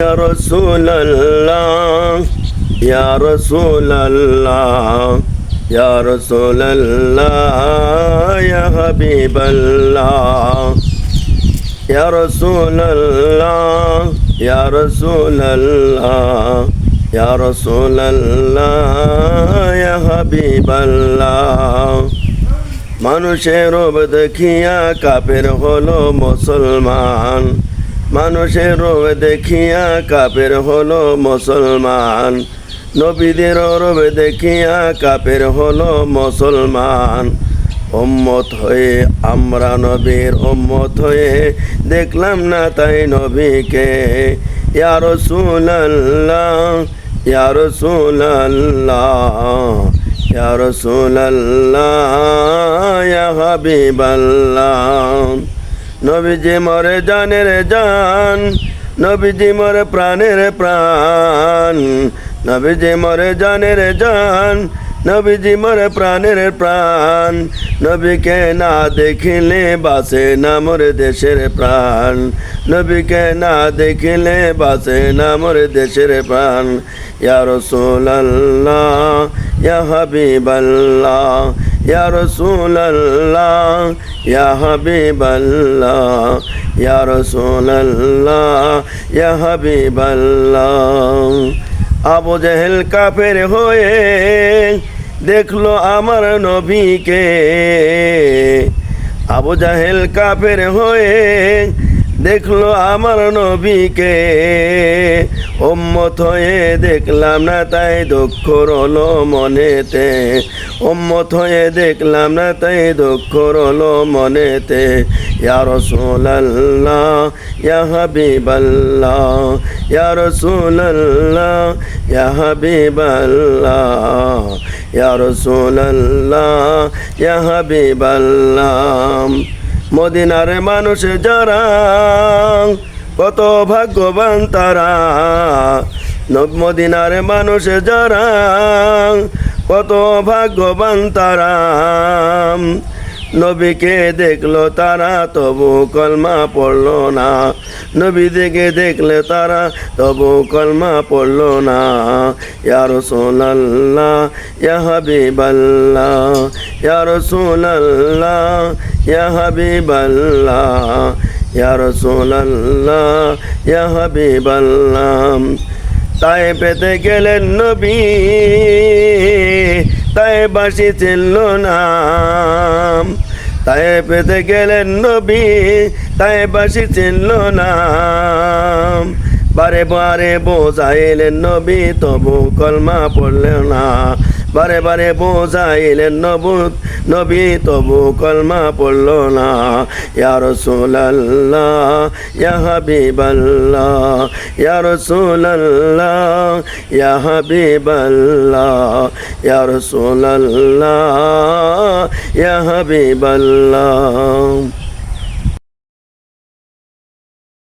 يا رسول الله يا رسول الله يا رسول الله يا حبيب الله يا رسول الله يا رسول الله يا رسول الله يا حبيب الله মানুষের রূপ দেখিয়া কাফের হলো মুসলমান মানুষের রূপ দেখিয়া কাফের হলো মুসলমান নবীদের রূপ দেখিয়া কাফের হলো মুসলমান উম্মত হয়ে আমরা নবীর উম্মত হয়ে দেখলাম না তাই নবীকে ইয়া রাসূলুল্লাহ ইয়া রাসূলুল্লাহ ইয়া রাসূলুল্লাহ ইয়া হাবিবাল্লাহ নবীজি মরে জানের জান নবীজি মরে প্রাণের প্রাণ নবীজি মরে জানের জান নবীজি মরে প্রাণের প্রাণ নবীকে না দেখিলে বাসে না মোর দেশের প্রাণ নবীকে না দেখিলে বাসে না মোর দেশের প্রাণ ইয়া রাসূলুল্লাহ ইয়া হাবিবাল্লাহ ইয়া রাসূলুল্লাহ ইয়া হাবিবাল্লাহ ইয়া রাসূলুল্লাহ ইয়া হাবিবাল্লাহ আবু জেহেল কাফের হয়ে দেখলো আমার নবীকে আবু জাহেল কাফের হয়ে দেখলো আমার নবীকে উম্মত হয়ে দেখলাম না তাই দুঃখ রলো মনেতে উম্মত হয়ে দেখলাম না তাই দুঃখ রলো মনেতে ইয়া রাসূলুল্লাহ ইয়া হাবিবাল্লাহ ইয়া রাসূলুল্লাহ ইয়া হাবিবাল্লাহ ইয়া রাসূলুল্লাহ ইয়া হাবিবাল্লাহ মদিনার মানুষ যারা কত ভাগ্যবান তারা মদিনার মানুষ যারা কত ভাগ্যবান তারা নবীকে দেখলো তারা তবু কলমা পড়লো না নবী দিকে দেখলে তারা তবু কলমা পড়লো না ইয়া রাসূলুল্লাহ ইয়া হাবিবাল্লাহ ইয়া রাসূলুল্লাহ ইয়া হাবিবাল্লাহ ইয়া রাসূলুল্লাহ ইয়া হাবিবাল্লাহ তাই পেতে গেলেন নবী তাই বাসি ছিল না তাই পেতে গেলেন নবী তাই বাসি ছিল না বারে বারে বোঝাইলেন নবী তবু কলমা পড়লেন না বারে বারে বোঝাইলেন নবী তবু কলমা পড়ল না ইয়া রাসূলুল্লাহ ইয়া হাবিবাল্লাহ ইয়া রাসূলুল্লাহ ইয়া হাবিবাল্লাহ ইয়া রাসূলুল্লাহ ইয়া হাবিবাল্লাহ